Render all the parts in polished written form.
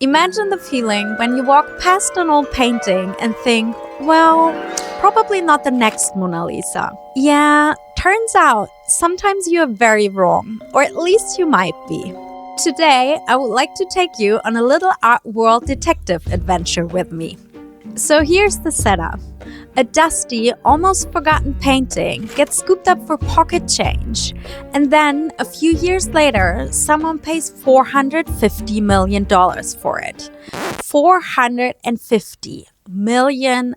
Imagine the feeling when you walk past an old painting and think, well, probably not the next Mona Lisa. Yeah, turns out sometimes you are very wrong, or at least you might be. Today, I would like to take you on a little art world detective adventure with me. So here's the setup. A dusty, almost forgotten painting gets scooped up for pocket change. And then, a few years later, someone pays $450 million for it. $450 million.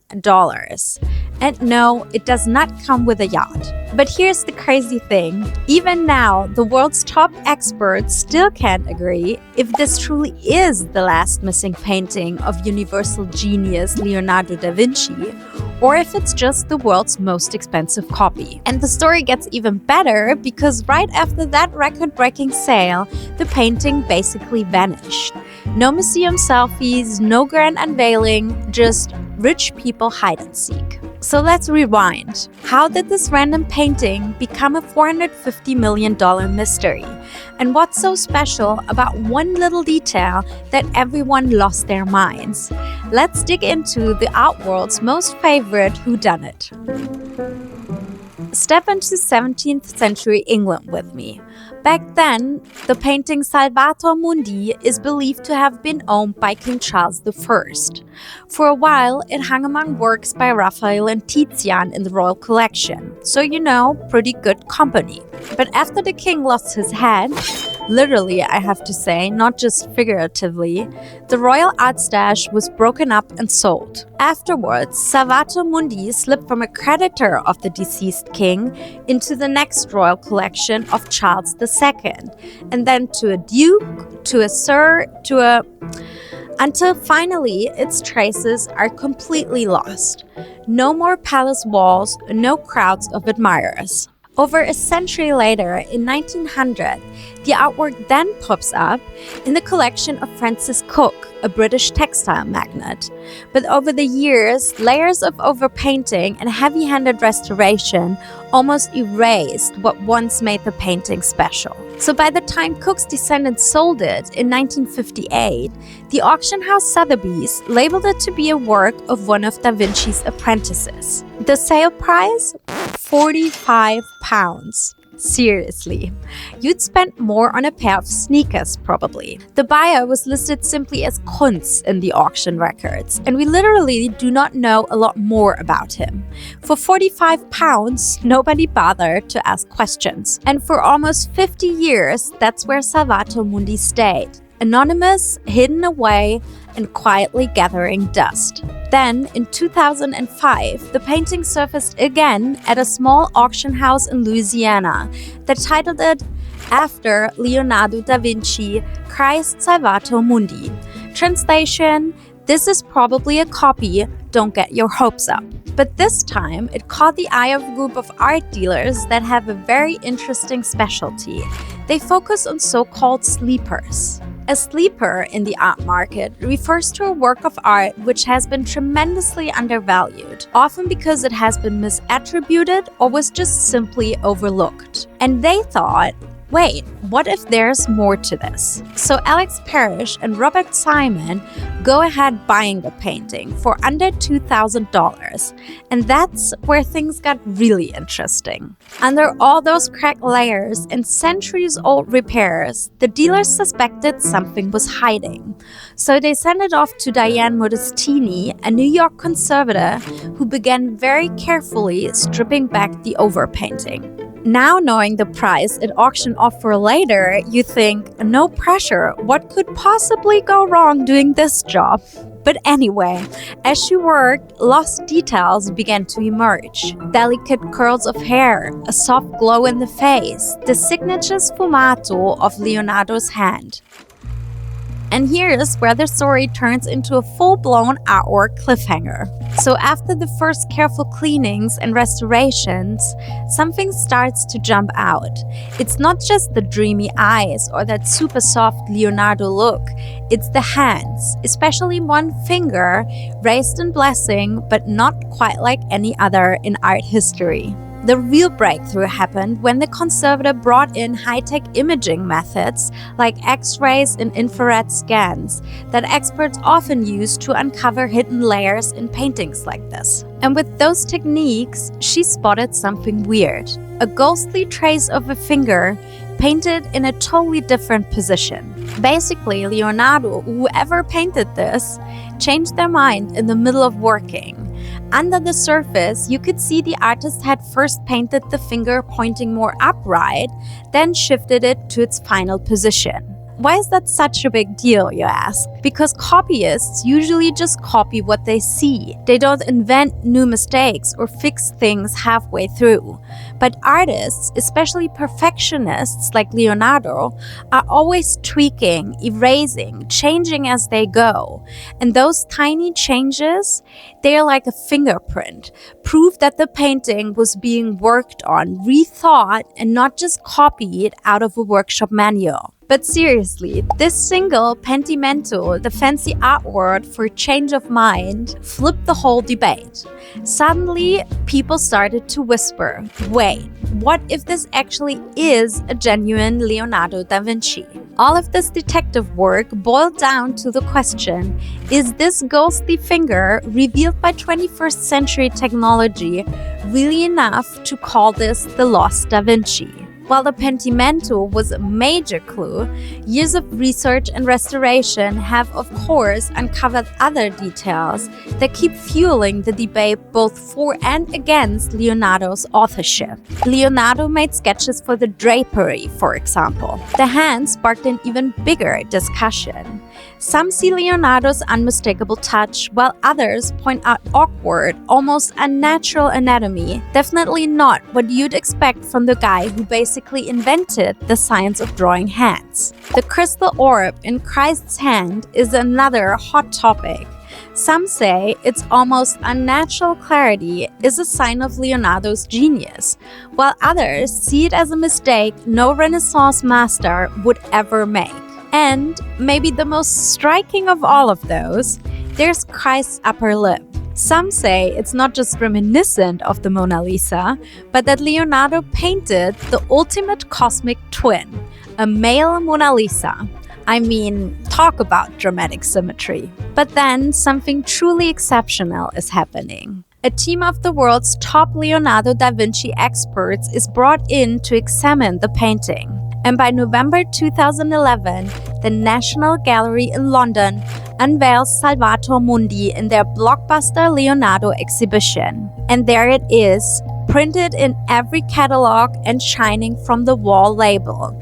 And no, it does not come with a yacht. But here's the crazy thing. Even now, the world's top experts still can't agree if this truly is the last missing painting of universal genius Leonardo da Vinci, or if it's just the world's most expensive copy. And the story gets even better because right after that record-breaking sale, the painting basically vanished. No museum selfies, no grand unveiling, just rich people hide and seek. So let's rewind. How did this random painting become a $450 million mystery? And what's so special about one little detail that everyone lost their minds? Let's dig into the art world's most favorite whodunit. Step into 17th century England with me. Back then, the painting Salvator Mundi is believed to have been owned by King Charles I. For a while, it hung among works by Raphael and Tizian in the royal collection, so pretty good company. But after the king lost his head, literally I have to say, not just figuratively, the royal art stash was broken up and sold. Afterwards, Salvator Mundi slipped from a creditor of the deceased king into the next royal collection of Charles II, and then to a duke, to a sir, until finally its traces are completely lost. No more palace walls, no crowds of admirers. Over a century later, in 1900, the artwork then pops up in the collection of Francis Cook, a British textile magnate. But over the years, layers of overpainting and heavy-handed restoration almost erased what once made the painting special. So by the time Cook's descendants sold it in 1958, the auction house Sotheby's labeled it to be a work of one of Da Vinci's apprentices. The sale price? £45. Seriously, you'd spend more on a pair of sneakers probably. The buyer was listed simply as Kunz in the auction records, and we literally do not know a lot more about him. For £45, nobody bothered to ask questions. And for almost 50 years, that's where Salvator Mundi stayed. Anonymous, hidden away, and quietly gathering dust. Then, in 2005, the painting surfaced again at a small auction house in Louisiana that titled it, After Leonardo da Vinci, Christ Salvator Mundi. Translation, this is probably a copy, don't get your hopes up. But this time, it caught the eye of a group of art dealers that have a very interesting specialty. They focus on so-called sleepers. A sleeper in the art market refers to a work of art which has been tremendously undervalued, often because it has been misattributed or was just simply overlooked. And they thought, wait, what if there's more to this? So Alex Parrish and Robert Simon go ahead buying the painting for under $2,000. And that's where things got really interesting. Under all those cracked layers and centuries-old repairs, the dealers suspected something was hiding. So they sent it off to Diane Modestini, a New York conservator who began very carefully stripping back the overpainting. Now knowing the price it auctioned off for later, you think, no pressure, what could possibly go wrong doing this job? But anyway, as she worked, lost details began to emerge. Delicate curls of hair, a soft glow in the face, the signature sfumato of Leonardo's hand. And here's where the story turns into a full-blown artwork cliffhanger. So after the first careful cleanings and restorations, something starts to jump out. It's not just the dreamy eyes or that super soft Leonardo look, it's the hands, especially one finger, raised in blessing, but not quite like any other in art history. The real breakthrough happened when the conservator brought in high-tech imaging methods like X-rays and infrared scans that experts often use to uncover hidden layers in paintings like this. And with those techniques, she spotted something weird. A ghostly trace of a finger painted in a totally different position. Basically, Leonardo, whoever painted this, changed their mind in the middle of working. Under the surface, you could see the artist had first painted the finger pointing more upright, then shifted it to its final position. Why is that such a big deal, you ask? Because copyists usually just copy what they see. They don't invent new mistakes or fix things halfway through. But artists, especially perfectionists like Leonardo, are always tweaking, erasing, changing as they go. And those tiny changes, they are like a fingerprint, proof that the painting was being worked on, rethought, and not just copied out of a workshop manual. But seriously, this single pentimento, the fancy art word for change of mind, flipped the whole debate. Suddenly, people started to whisper, wait, what if this actually is a genuine Leonardo da Vinci? All of this detective work boiled down to the question, is this ghostly finger revealed by 21st century technology really enough to call this the lost Da Vinci? While the pentimento was a major clue, years of research and restoration have, of course, uncovered other details that keep fueling the debate both for and against Leonardo's authorship. Leonardo made sketches for the drapery, for example. The hand sparked an even bigger discussion. Some see Leonardo's unmistakable touch, while others point out awkward, almost unnatural anatomy, definitely not what you'd expect from the guy who basically invented the science of drawing hands. The crystal orb in Christ's hand is another hot topic. Some say its almost unnatural clarity is a sign of Leonardo's genius, while others see it as a mistake no Renaissance master would ever make. And maybe the most striking of all of those, there's Christ's upper lip. Some say it's not just reminiscent of the Mona Lisa, but that Leonardo painted the ultimate cosmic twin, a male Mona Lisa. I mean, talk about dramatic symmetry. But then something truly exceptional is happening. A team of the world's top Leonardo da Vinci experts is brought in to examine the painting. And by November 2011, the National Gallery in London unveils Salvator Mundi in their blockbuster Leonardo exhibition. And there it is, printed in every catalog and shining from the wall label.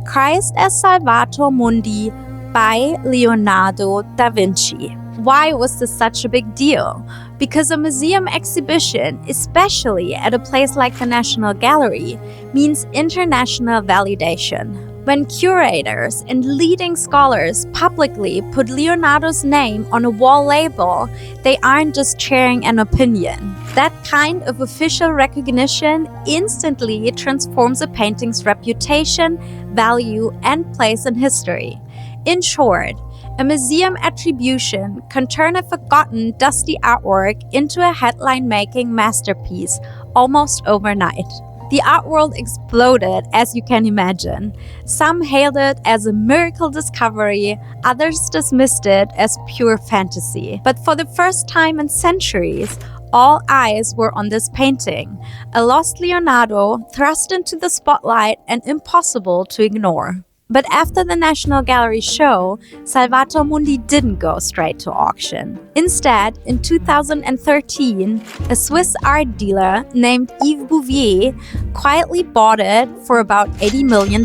Christ as Salvator Mundi by Leonardo da Vinci. Why was this such a big deal? Because a museum exhibition, especially at a place like the National Gallery, means international validation. When curators and leading scholars publicly put Leonardo's name on a wall label, they aren't just sharing an opinion. That kind of official recognition instantly transforms a painting's reputation, value, and place in history. In short, a museum attribution can turn a forgotten, dusty artwork into a headline-making masterpiece almost overnight. The art world exploded, as you can imagine. Some hailed it as a miracle discovery, others dismissed it as pure fantasy. But for the first time in centuries, all eyes were on this painting, a lost Leonardo thrust into the spotlight and impossible to ignore. But after the National Gallery show, Salvator Mundi didn't go straight to auction. Instead, in 2013, a Swiss art dealer named Yves Bouvier quietly bought it for about $80 million.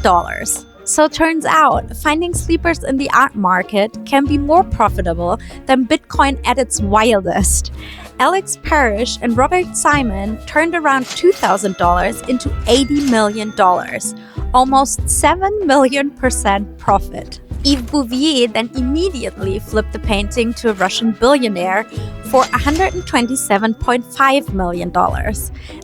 So turns out, finding sleepers in the art market can be more profitable than Bitcoin at its wildest. Alex Parrish and Robert Simon turned around $2,000 into $80 million, almost 7 million % profit. Yves Bouvier then immediately flipped the painting to a Russian billionaire for $127.5 million.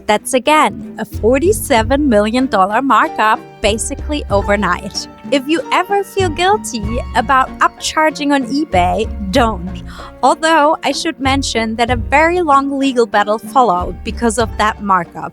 That's again a $47 million markup basically overnight. If you ever feel guilty about upcharging on eBay, don't. Although I should mention that a very long legal battle followed because of that markup.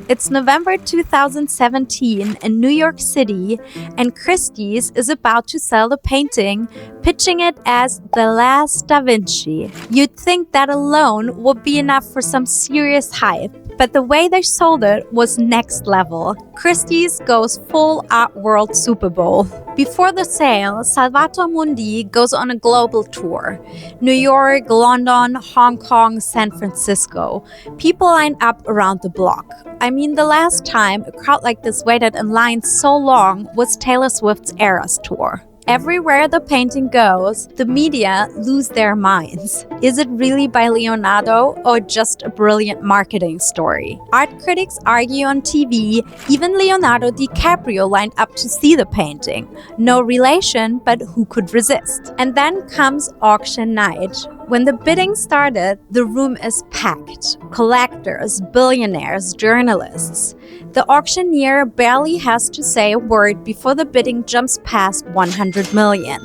It's November 2017 in New York City, and Christie's is about to sell the painting, pitching it as The Last Da Vinci. You'd think that alone would be enough for some serious hype, but the way they sold it was next level. Christie's goes full Art World Super Bowl. Before the sale, Salvator Mundi goes on a global tour. New York, London, Hong Kong, San Francisco. People line up around the block. I mean, the last time a crowd like this waited in line so long was Taylor Swift's Eras tour. Everywhere the painting goes, the media lose their minds. Is it really by Leonardo or just a brilliant marketing story? Art critics argue on TV, even Leonardo DiCaprio lined up to see the painting. No relation, but who could resist? And then comes auction night. When the bidding started, the room is packed. Collectors, billionaires, journalists. The auctioneer barely has to say a word before the bidding jumps past 100 million.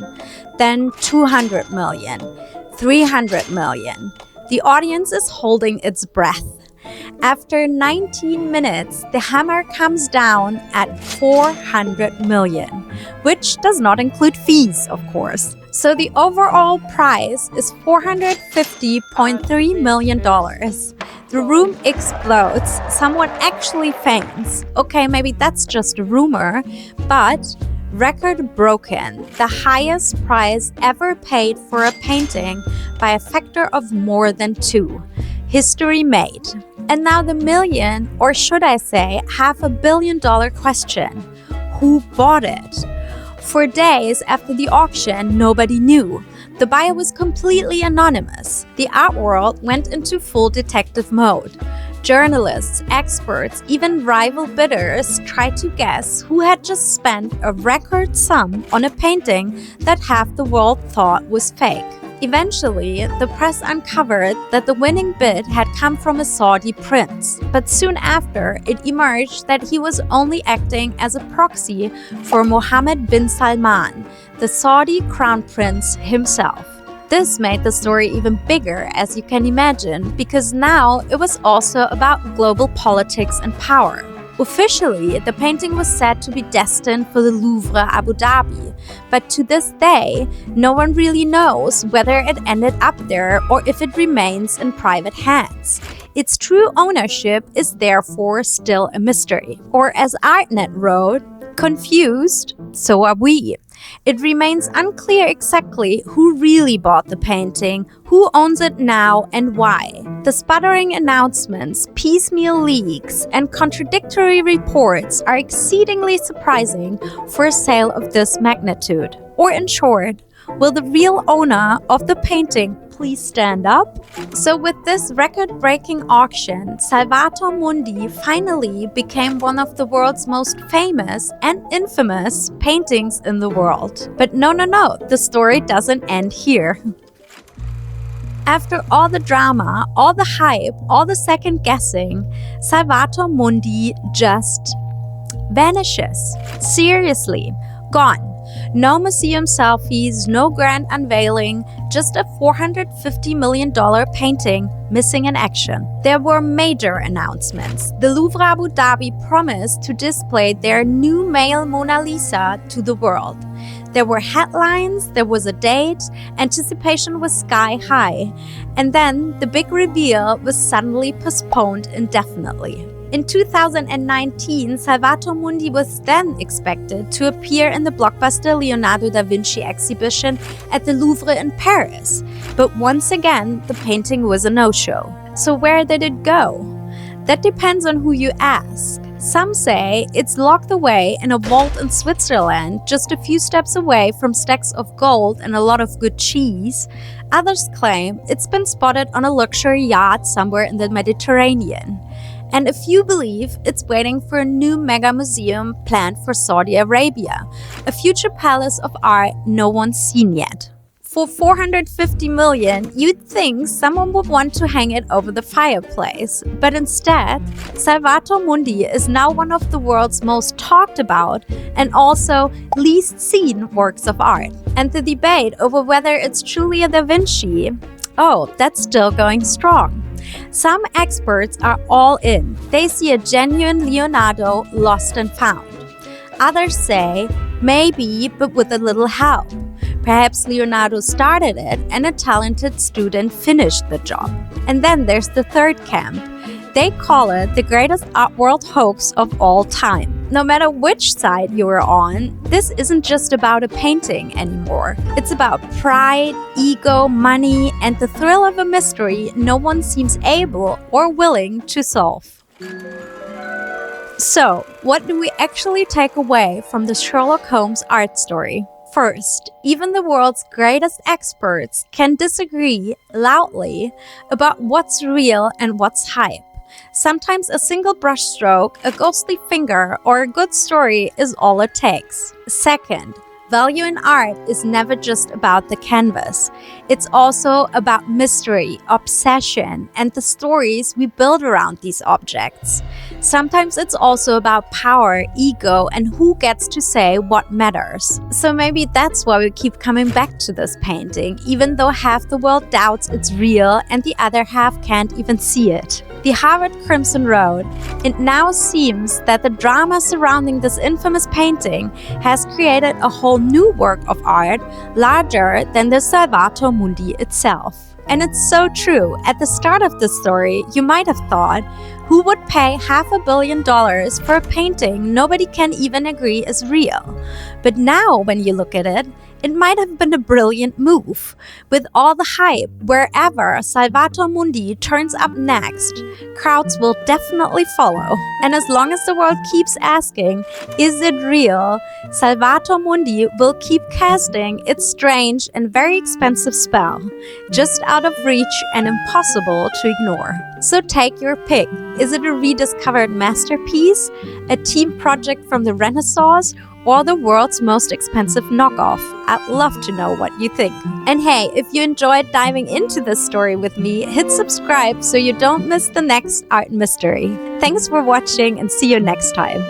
Then 200 million, 300 million. The audience is holding its breath. After 19 minutes, the hammer comes down at 400 million, which does not include fees, of course. So the overall price is $450.3 million. The room explodes. Someone actually faints. Okay, maybe that's just a rumor, but record broken. The highest price ever paid for a painting by a factor of more than 2. History made. And now the million, or should I say, $500 million question. Who bought it? For days after the auction, nobody knew. The buyer was completely anonymous. The art world went into full detective mode. Journalists, experts, even rival bidders tried to guess who had just spent a record sum on a painting that half the world thought was fake. Eventually, the press uncovered that the winning bid had come from a Saudi prince, but soon after, it emerged that he was only acting as a proxy for Mohammed bin Salman, the Saudi crown prince himself. This made the story even bigger, as you can imagine, because now it was also about global politics and power. Officially, the painting was said to be destined for the Louvre, Abu Dhabi, but to this day, no one really knows whether it ended up there or if it remains in private hands. Its true ownership is therefore still a mystery. Or as Artnet wrote, confused, so are we. It remains unclear exactly who really bought the painting, who owns it now, and why. The sputtering announcements, piecemeal leaks, and contradictory reports are exceedingly surprising for a sale of this magnitude. Or in short, will the real owner of the painting please stand up? So with this record-breaking auction, Salvator Mundi finally became one of the world's most famous and infamous paintings in the world. But no, the story doesn't end here. After all the drama, all the hype, all the second guessing, Salvator Mundi just vanishes. Seriously, gone. No museum selfies, no grand unveiling, just a $450 million painting missing in action. There were major announcements. The Louvre Abu Dhabi promised to display their new male Mona Lisa to the world. There were headlines, there was a date, anticipation was sky high, and then the big reveal was suddenly postponed indefinitely. In 2019, Salvator Mundi was then expected to appear in the blockbuster Leonardo da Vinci exhibition at the Louvre in Paris. But once again, the painting was a no-show. So where did it go? That depends on who you ask. Some say it's locked away in a vault in Switzerland, just a few steps away from stacks of gold and a lot of good cheese. Others claim it's been spotted on a luxury yacht somewhere in the Mediterranean. And a few believe it's waiting for a new mega museum planned for Saudi Arabia, a future palace of art no one's seen yet. For $450 million, you'd think someone would want to hang it over the fireplace. But instead, Salvator Mundi is now one of the world's most talked about and also least seen works of art. And the debate over whether it's truly a Da Vinci, that's still going strong. Some experts are all in. They see a genuine Leonardo lost and found. Others say, maybe, but with a little help. Perhaps Leonardo started it and a talented student finished the job. And then there's the third camp. They call it the greatest art world hoax of all time. No matter which side you are on, this isn't just about a painting anymore. It's about pride, ego, money, and the thrill of a mystery no one seems able or willing to solve. So, what do we actually take away from the Sherlock Holmes art story? First, even the world's greatest experts can disagree loudly about what's real and what's hype. Sometimes a single brushstroke, a ghostly finger, or a good story is all it takes. Second, value in art is never just about the canvas. It's also about mystery, obsession, and the stories we build around these objects. Sometimes it's also about power, ego, and who gets to say what matters. So maybe that's why we keep coming back to this painting, even though half the world doubts it's real and the other half can't even see it. The Harvard Crimson Road. It now seems that the drama surrounding this infamous painting has created a whole new work of art larger than the Salvator Mundi itself. And it's so true. At the start of the story, you might have thought, who would pay $500 million for a painting nobody can even agree is real? But now, when you look at it, it might have been a brilliant move. With all the hype, wherever Salvator Mundi turns up next, crowds will definitely follow. And as long as the world keeps asking, is it real? Salvator Mundi will keep casting its strange and very expensive spell, just out of reach and impossible to ignore. So take your pick. Is it a rediscovered masterpiece, a team project from the Renaissance, or the world's most expensive knockoff? I'd love to know what you think. And hey, if you enjoyed diving into this story with me, hit subscribe so you don't miss the next art mystery. Thanks for watching and see you next time.